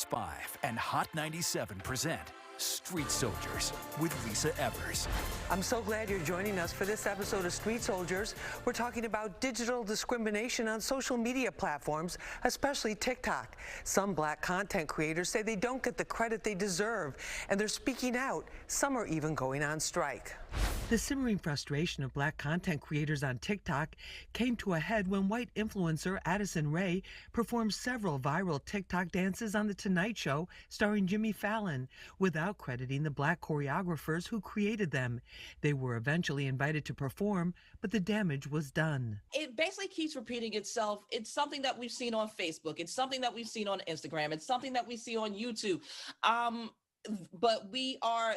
5 and Hot 97 present Street Soldiers with Lisa Evers. I'm so glad you're joining us for this episode of Street Soldiers. We're talking about digital discrimination on social media platforms, especially TikTok. Some black content creators say they don't get the credit they deserve, and they're speaking out. Some are even going on strike. The simmering frustration of black content creators on TikTok came to a head when white influencer Addison Rae performed several viral TikTok dances on The Tonight Show starring Jimmy Fallon without crediting the black choreographers who created them. They were eventually invited to perform, but the damage was done. It basically keeps repeating itself. It's something that we've seen on Facebook. It's something that we've seen on Instagram. It's something that we see on YouTube. But we are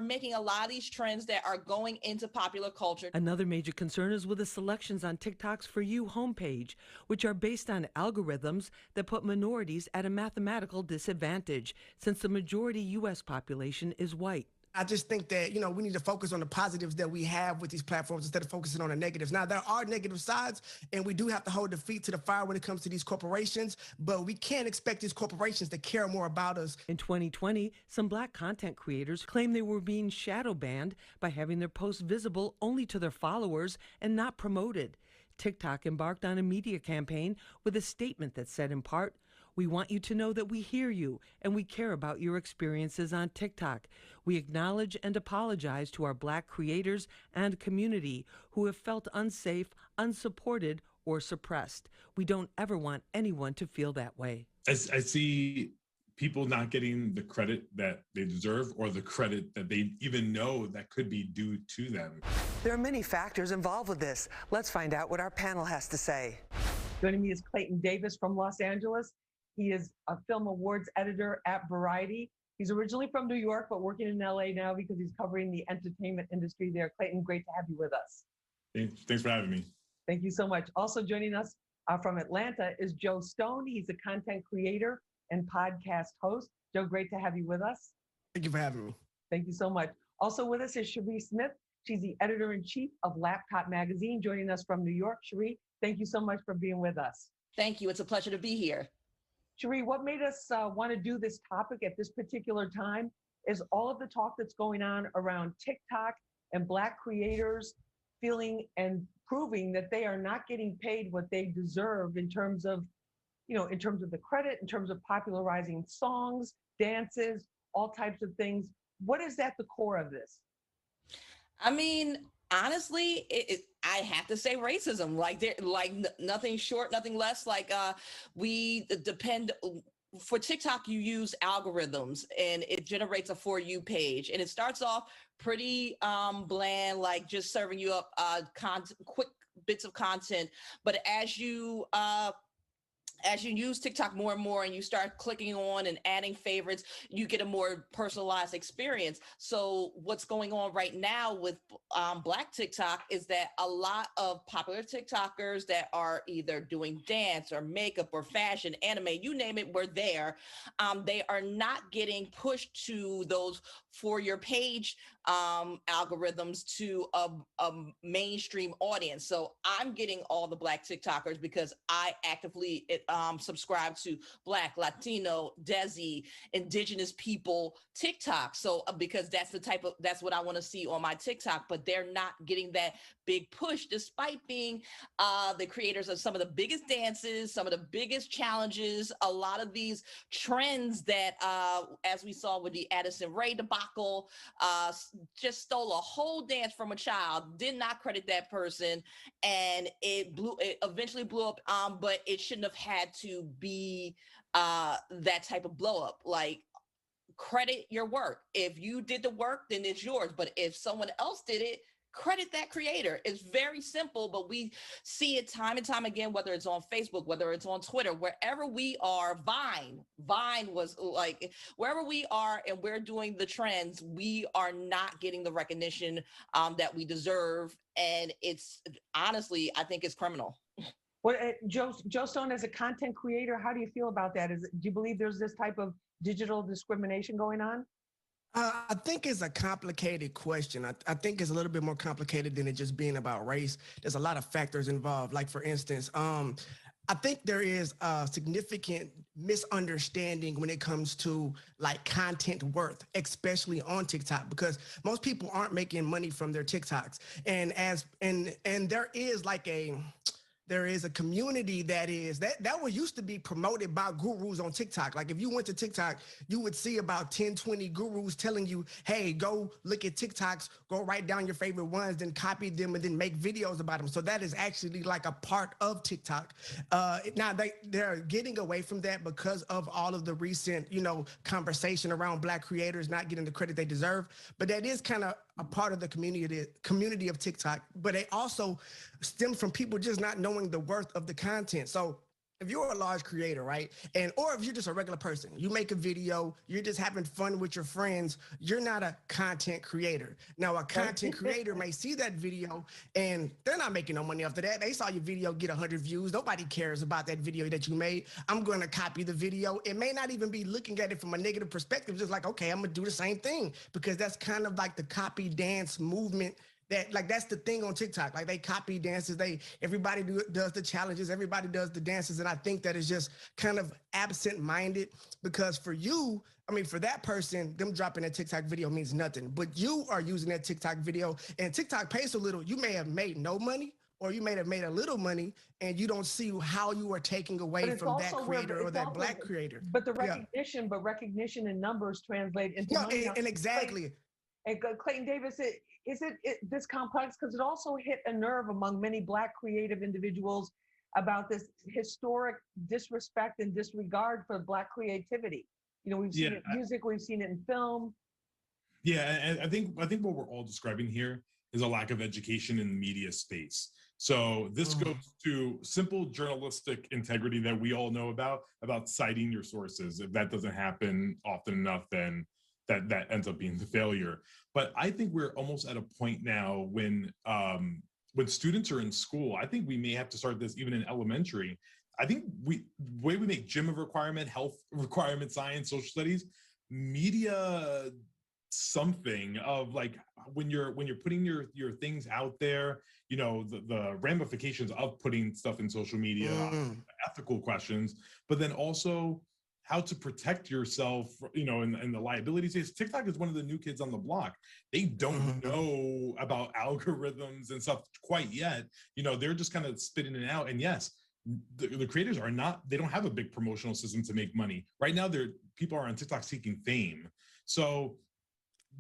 making a lot of these trends that are going into popular culture. Another major concern is with the selections on TikTok's For You homepage, which are based on algorithms that put minorities at a mathematical disadvantage, since the majority U.S. population is white. I just think that, we need to focus on the positives that we have with these platforms instead of focusing on the negatives. Now, there are negative sides, and we do have to hold the feet to the fire when it comes to these corporations, but we can't expect these corporations to care more about us. In 2020, some black content creators claimed they were being shadow banned by having their posts visible only to their followers and not promoted. TikTok embarked on a media campaign with a statement that said in part, "We want you to know that we hear you and we care about your experiences on TikTok. We acknowledge and apologize to our black creators and community who have felt unsafe, unsupported, or suppressed. We don't ever want anyone to feel that way." I see people not getting the credit that they deserve or the credit that they even know that could be due to them. There are many factors involved with this. Let's find out what our panel has to say. Joining me is Clayton Davis from Los Angeles. He is a film awards editor at Variety. He's originally from New York, but working in LA now because he's covering the entertainment industry there. Clayton, great to have you with us. Thanks for having me. Thank you so much. Also joining us from Atlanta is Joe Stone. He's a content creator and podcast host. Joe, great to have you with us. Thank you for having me. Thank you so much. Also with us is Cherie Smith. She's the editor-in-chief of Laptop Magazine, joining us from New York. Cherie, thank you so much for being with us. Thank you. It's a pleasure to be here. Cherie, what made us want to do this topic at this particular time is all of the talk that's going on around TikTok and black creators feeling and proving that they are not getting paid what they deserve in terms of the credit, in terms of popularizing songs, dances, all types of things. What is at the core of this? I mean, honestly, I have to say racism. Nothing short, nothing less. We depend. For TikTok, you use algorithms, and it generates a For You page, and it starts off pretty bland, like just serving you up quick bits of content. But as you use TikTok more and more and you start clicking on and adding favorites, you get a more personalized experience. So what's going on right now with Black TikTok is that a lot of popular TikTokers that are either doing dance or makeup or fashion, anime, you name it, we're there. They are not getting pushed to those For Your page algorithms to a mainstream audience. So I'm getting all the Black TikTokers because I actively subscribe to Black, Latino, Desi, Indigenous people TikTok. So because that's what I want to see on my TikTok, but they're not getting that big push despite being the creators of some of the biggest dances, some of the biggest challenges, a lot of these trends that as we saw with the Addison Rae debacle, just stole a whole dance from a child, did not credit that person, and it eventually blew up, but it shouldn't have had to be that type of blow up. Like, credit your work. If you did the work, then it's yours. But if someone else did it, credit that creator. It's very simple, but we see it time and time again, whether it's on Facebook, whether it's on Twitter, wherever we are. Vine was like, wherever we are and we're doing the trends, we are not getting the recognition that we deserve. And it's honestly, I think it's criminal. Well, Joe Stone, as a content creator, how do you feel about that? Do you believe there's this type of digital discrimination going on? I think it's a complicated question. I think it's a little bit more complicated than it just being about race. There's a lot of factors involved. Like, for instance, I think there is a significant misunderstanding when it comes to like content worth, especially on TikTok, because most people aren't making money from their TikToks. And there is like there is a community that was used to be promoted by gurus on TikTok. Like if you went to TikTok, you would see about 10, 20 gurus telling you, hey, go look at TikToks, go write down your favorite ones, then copy them and then make videos about them. So that is actually like a part of TikTok. Now they're getting away from that because of all of the recent, conversation around Black creators not getting the credit they deserve. But that is kind of a part of the community of TikTok. But it also stems from people just not knowing the worth of the content. So if you're a large creator, right? Or if you're just a regular person, you make a video, you're just having fun with your friends, you're not a content creator. Now, a content creator may see that video and they're not making no money after that. They saw your video get 100 views. Nobody cares about that video that you made. I'm going to copy the video. It may not even be looking at it from a negative perspective, just like, okay, I'm going to do the same thing, because that's kind of like the copy dance movement. That's the thing on TikTok. Like they copy dances. Everybody does the challenges. Everybody does the dances. And I think that is just kind of absent-minded, because for that person, them dropping that TikTok video means nothing. But you are using that TikTok video and TikTok pays so little. You may have made no money, or you may have made a little money, and you don't see how you are taking away from that creator or that Black creator. But the recognition and numbers translate into money. And exactly. And Clayton Davis, is it this complex? Because it also hit a nerve among many Black creative individuals about this historic disrespect and disregard for Black creativity. We've seen it in music, we've seen it in film. Yeah, and I think what we're all describing here is a lack of education in the media space. So this goes to simple journalistic integrity that we all know about citing your sources. If that doesn't happen often enough, then that ends up being the failure. But I think we're almost at a point now when students are in school, I think we may have to start this even in elementary. I think the way we make gym a requirement, health requirement, science, social studies, media something of like when you're putting your things out there, the ramifications of putting stuff in social media, ethical questions, but then also how to protect yourself, and the liabilities. TikTok is one of the new kids on the block. They don't know about algorithms and stuff quite yet. They're just kind of spitting it out. And yes, the creators they don't have a big promotional system to make money. Right now, people are on TikTok seeking fame. So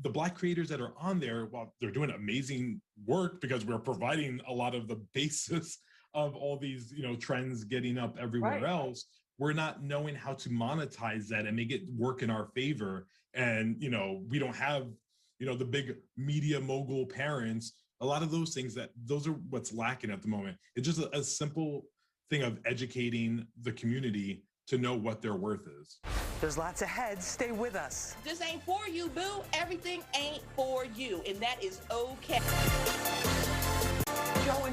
the Black creators that are on there, while they're doing amazing work because we're providing a lot of the basis of all these, trends getting up everywhere else, we're not knowing how to monetize that and make it work in our favor. And, we don't have, the big media mogul parents, a lot of those things those are what's lacking at the moment. It's just a simple thing of educating the community to know what their worth is. There's lots ahead. Stay with us. This ain't for you, boo. Everything ain't for you, and that is okay. Joe,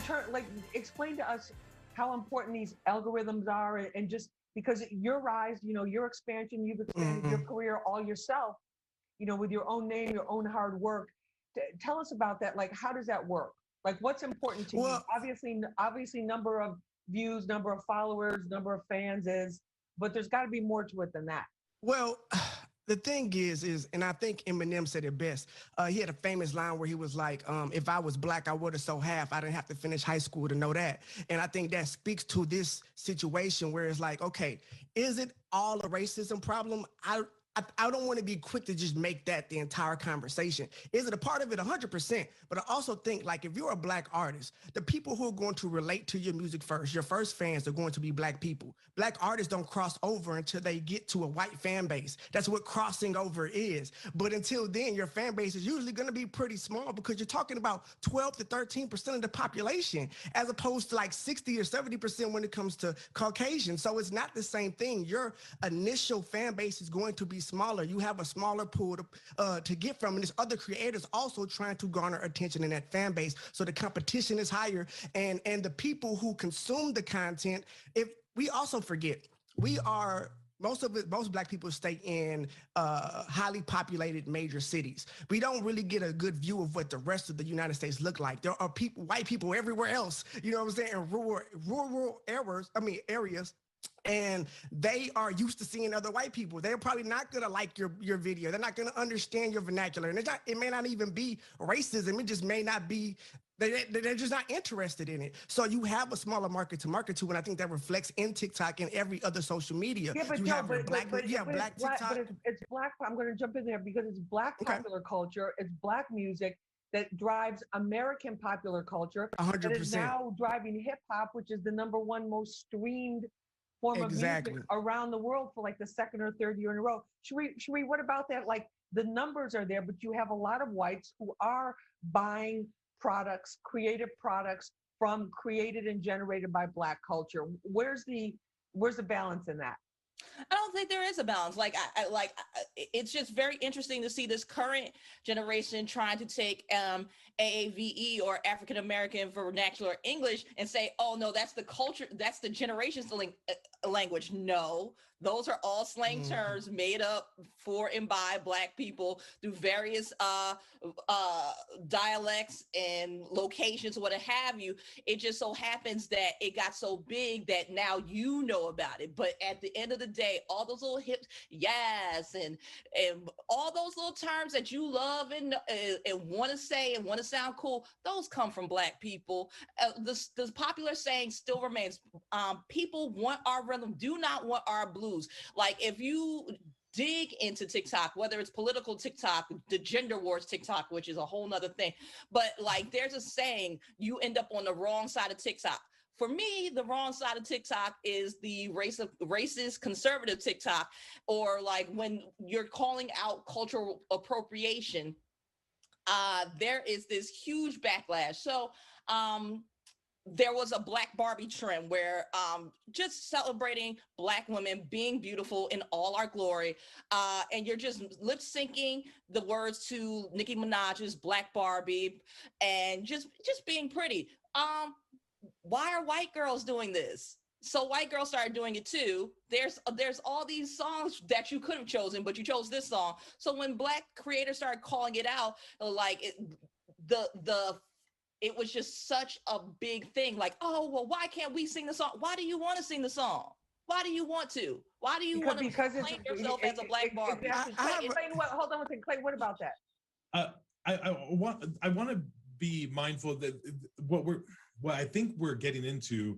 explain to us how important these algorithms are, and just because your rise, your expansion, you've expanded your career all yourself, with your own name, your own hard work. Tell us about that. Like, how does that work? Like, what's important to you? Obviously, number of views, number of followers, number of fans but there's got to be more to it than that. Well, the thing is, and I think Eminem said it best. He had a famous line where he was like, if I was Black, I would have so half. I didn't have to finish high school to know that. And I think that speaks to this situation where it's like, okay, is it all a racism problem? I don't want to be quick to just make that the entire conversation. Is it a part of it? 100%. But I also think, like, if you're a Black artist, the people who are going to relate to your music first, your first fans are going to be Black people. Black artists don't cross over until they get to a white fan base. That's what crossing over is. But until then, your fan base is usually going to be pretty small, because you're talking about 12 to 13% of the population, as opposed to like 60 or 70% when it comes to Caucasian. So it's not the same thing. Your initial fan base is going to be smaller. You have a smaller pool to get from, and there's other creators also trying to garner attention in that fan base. So the competition is higher, and the people who consume the content, if we also forget, we are Most black people stay in highly populated major cities. We don't really get a good view of what the rest of the United States look like. There are white people everywhere else, you know what I'm saying, in rural areas. And they are used to seeing other white people. They're probably not gonna like your video. They're not gonna understand your vernacular. And it may not even be racism. It just may not be, they're just not interested in it. So you have a smaller market to market to, and I think that reflects in TikTok and every other social media. Yeah, but you Joe, have but black TikTok. but it's black. I'm going to jump in there because it's black popular culture. It's black music that drives American popular culture. 100%. That is now driving hip hop, which is the #1 most streamed form of music around the world for like the second or third year in a row. Sheree, what about that? Like the numbers are there, but you have a lot of whites who are buying products, creative products created and generated by black culture. Where's the balance in that? I don't think there is a balance. It's just very interesting to see this current generation trying to take AAVE or African American vernacular English and say, oh no, that's the culture, that's the generation's language. No, those are all slang terms made up for and by black people through various dialects and locations, what have you. It just so happens that it got so big that now you know about it. But at the end of the day, all those little hips, yes, and all those little terms that you love and want to say and want to sound cool, those come from black people. The popular saying still remains: people want our rhythm, do not want our blues. Like if you dig into TikTok, whether it's political TikTok, the gender wars TikTok, which is a whole nother thing, but like there's a saying, you end up on the wrong side of TikTok. For me, the wrong side of TikTok is the racist conservative TikTok, or like when you're calling out cultural appropriation, there is this huge backlash. So there was a Black Barbie trend where just celebrating Black women being beautiful in all our glory. And you're just lip syncing the words to Nicki Minaj's Black Barbie and just being pretty. Why are white girls doing this? So white girls started doing it too. There's all these songs that you could have chosen, but you chose this song. So when Black creators started calling it out, like it was just such a big thing. Like, oh, well, why can't we sing the song? Why do you want to sing the song? Why do you want to? Why do you want to claim yourself as a Black Barbie? Hold on one second. Clay, what about that? I want to be mindful that what I think we're getting into,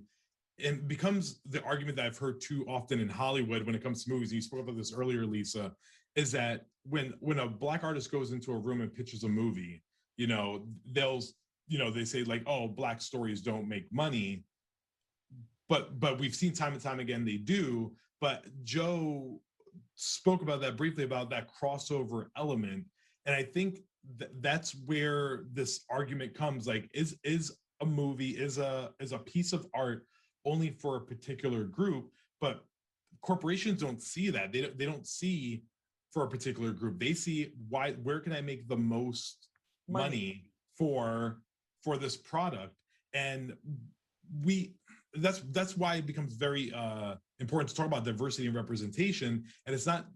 and becomes the argument that I've heard too often in Hollywood when it comes to movies, and you spoke about this earlier, Lisa, is that when a Black artist goes into a room and pitches a movie, they say like, oh, Black stories don't make money, but we've seen time and time again they do. But Joe spoke about that briefly, about that crossover element, and I think that's where this argument comes. Like, is a movie, is a piece of art only for a particular group? But corporations don't see that. They don't see for a particular group. They see where can I make the most money for this product. And that's why it becomes very important to talk about diversity and representation. And it's not,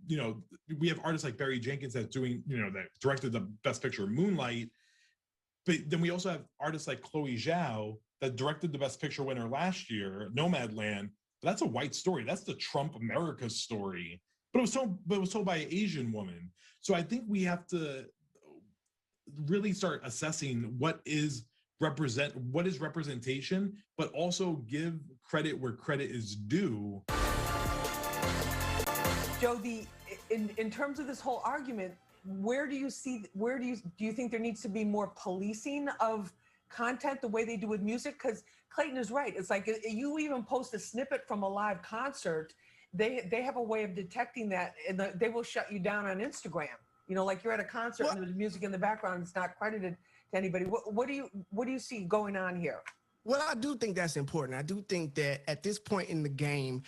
we have artists like Barry Jenkins that's doing, that directed the Best Picture Moonlight. But then we also have artists like Chloe Zhao that directed the Best Picture winner last year, Nomadland. That's a white story. That's the Trump America story. But it was told by an Asian woman. So I think we have to really start assessing what is representation, but also give credit where credit is due. Joe, in terms of this whole argument, do you think there needs to be more policing of content the way they do with music? Because Clayton is right. It's like you even post a snippet from a live concert, they have a way of detecting that, and they will shut you down on Instagram. Like you're at a concert and there's music in the background, and it's not credited to anybody. What do you see going on here? Well, I do think that's important. I do think that at this point in the game,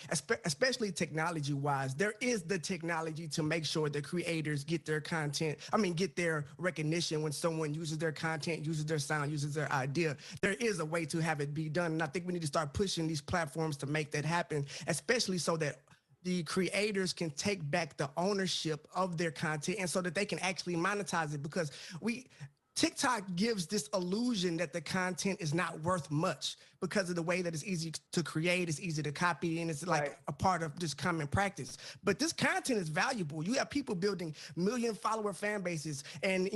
especially technology-wise, there is the technology to make sure that creators get their get their recognition when someone uses their content, uses their sound, uses their idea. There is a way to have it be done. And I think we need to start pushing these platforms to make that happen, especially so that the creators can take back the ownership of their content, and so that they can actually monetize it, because TikTok gives this illusion that the content is not worth much because of the way that it's easy to create, it's easy to copy, and it's like a part of just common practice. But this content is valuable. You have people building million follower fan bases, and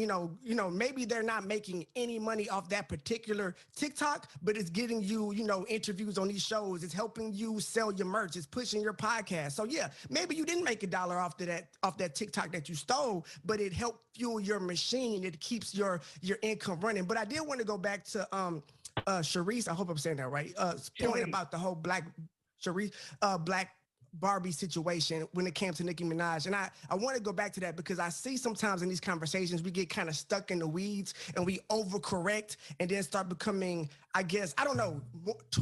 maybe they're not making any money off that particular TikTok, but it's getting you, interviews on these shows. It's helping you sell your merch. It's pushing your podcast. So yeah, maybe you didn't make $1 off that TikTok that you stole, but it helped fuel your machine. It keeps your income running. But I did want to go back to Sharice, I hope I'm saying that right, point about the whole Black Barbie situation when it came to Nicki Minaj. And I want to go back to that because I see sometimes in these conversations, we get kind of stuck in the weeds and we overcorrect and then start becoming, I guess, I don't know,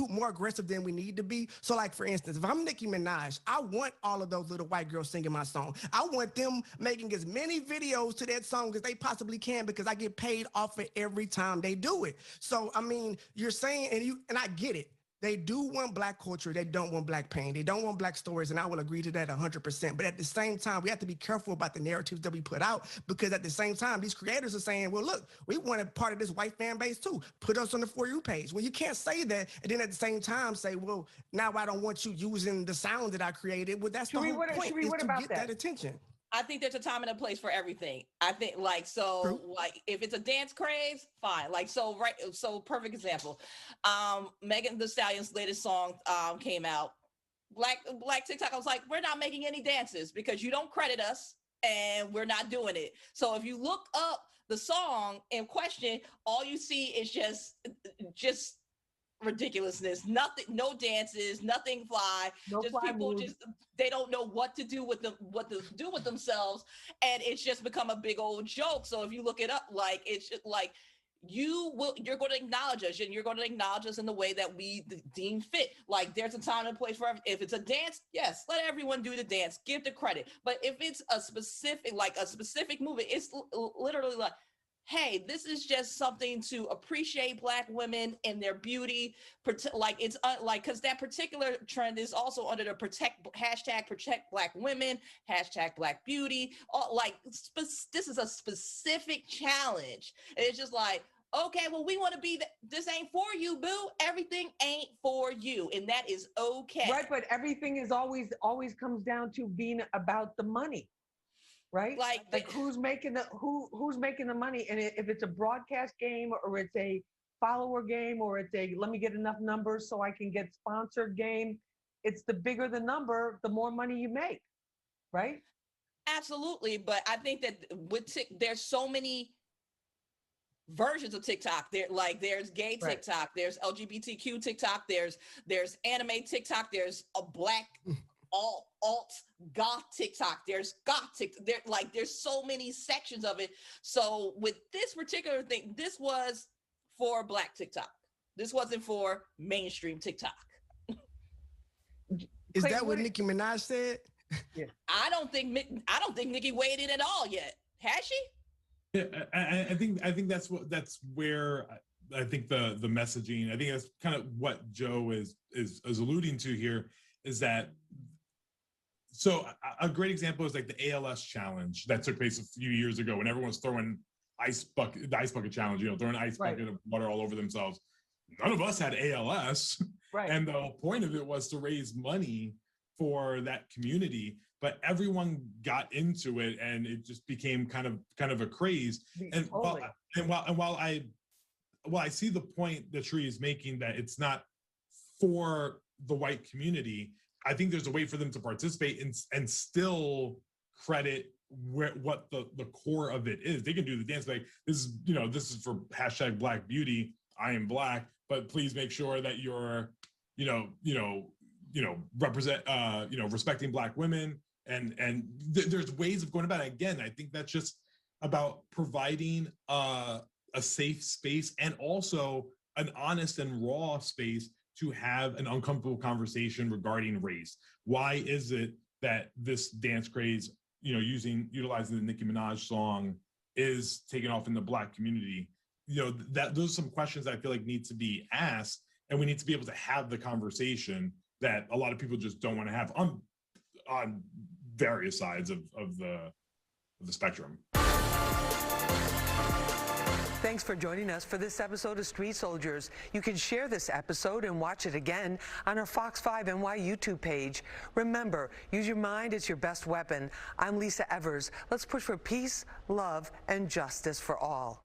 more aggressive than we need to be. So like, for instance, if I'm Nicki Minaj, I want all of those little white girls singing my song. I want them making as many videos to that song as they possibly can because I get paid off it every time they do it. So, I mean, you're saying, and I get it. They do want Black culture. They don't want Black pain. They don't want Black stories, and I will agree to that 100%. But at the same time, we have to be careful about the narratives that we put out, because at the same time, these creators are saying, well, look, we want a part of this white fan base too. Put us on the For You page. Well, you can't say that, and then at the same time say, well, now I don't want you using the sound that I created. Well, that's the whole point, is to get that attention. I think there's a time and a place for everything. I think if it's a dance craze, fine. So perfect example. Megan Thee Stallion's latest song came out. Black TikTok, I was like, we're not making any dances because you don't credit us and we're not doing it. So if you look up the song in question, all you see is just ridiculousness. Nothing, no dances, nothing fly. No just fly people moves. they don't know what to do with themselves, and it's just become a big old joke. So if you look it up, like, it's just like, you're going to acknowledge us, and you're going to acknowledge us in the way that we deem fit. Like, there's a time and place for everything. If it's a dance, yes, let everyone do the dance, give the credit. But if it's a specific movement, it's literally like, hey, this is just something to appreciate Black women and their beauty. Because that particular trend is also under the protect Black women, Black beauty. This is a specific challenge. And it's just like, okay, well, we want to be, this ain't for you, boo. Everything ain't for you. And that is okay. Right, but everything is always comes down to being about the money. Right? Like who's making the money? And if it's a broadcast game, or it's a follower game, or it's a let me get enough numbers so I can get sponsored game, it's the bigger the number, the more money you make. Right? Absolutely. But I think that there's so many versions of TikTok. There's gay TikTok, there's LGBTQ TikTok, there's anime TikTok, there's a Black alt goth TikTok, there's goth TikTok, there's so many sections of it. So with this particular thing, this was for Black TikTok. This wasn't for mainstream TikTok. Is that what Nicki Minaj said? Yeah. I don't think Nicki weighed in at all yet. Has she? Yeah, I think that's where I think the messaging, I think that's kind of what Joe is alluding to here, is that, so a great example is like the ALS challenge that took place a few years ago when everyone was throwing the ice bucket challenge, throwing an ice bucket of water all over themselves. None of us had ALS. Right. And the whole point of it was to raise money for that community, but everyone got into it and it just became kind of a craze. And while I see the point that Sheree is making, that it's not for the white community, I think there's a way for them to participate and still credit what the core of it is. They can do the dance, like, this is for hashtag Black beauty. I am Black, but please make sure that you're, represent, respecting Black women. And there's ways of going about it. Again, I think that's just about providing a safe space and also an honest and raw space to have an uncomfortable conversation regarding race. Why is it that this dance craze, utilizing the Nicki Minaj song, is taken off in the Black community? Those are some questions I feel like need to be asked, and we need to be able to have the conversation that a lot of people just don't want to have. on various sides of the spectrum. Thanks for joining us for this episode of Street Soldiers. You can share this episode and watch it again on our Fox 5 NY YouTube page. Remember, use your mind, it's your best weapon. I'm Lisa Evers. Let's push for peace, love, and justice for all.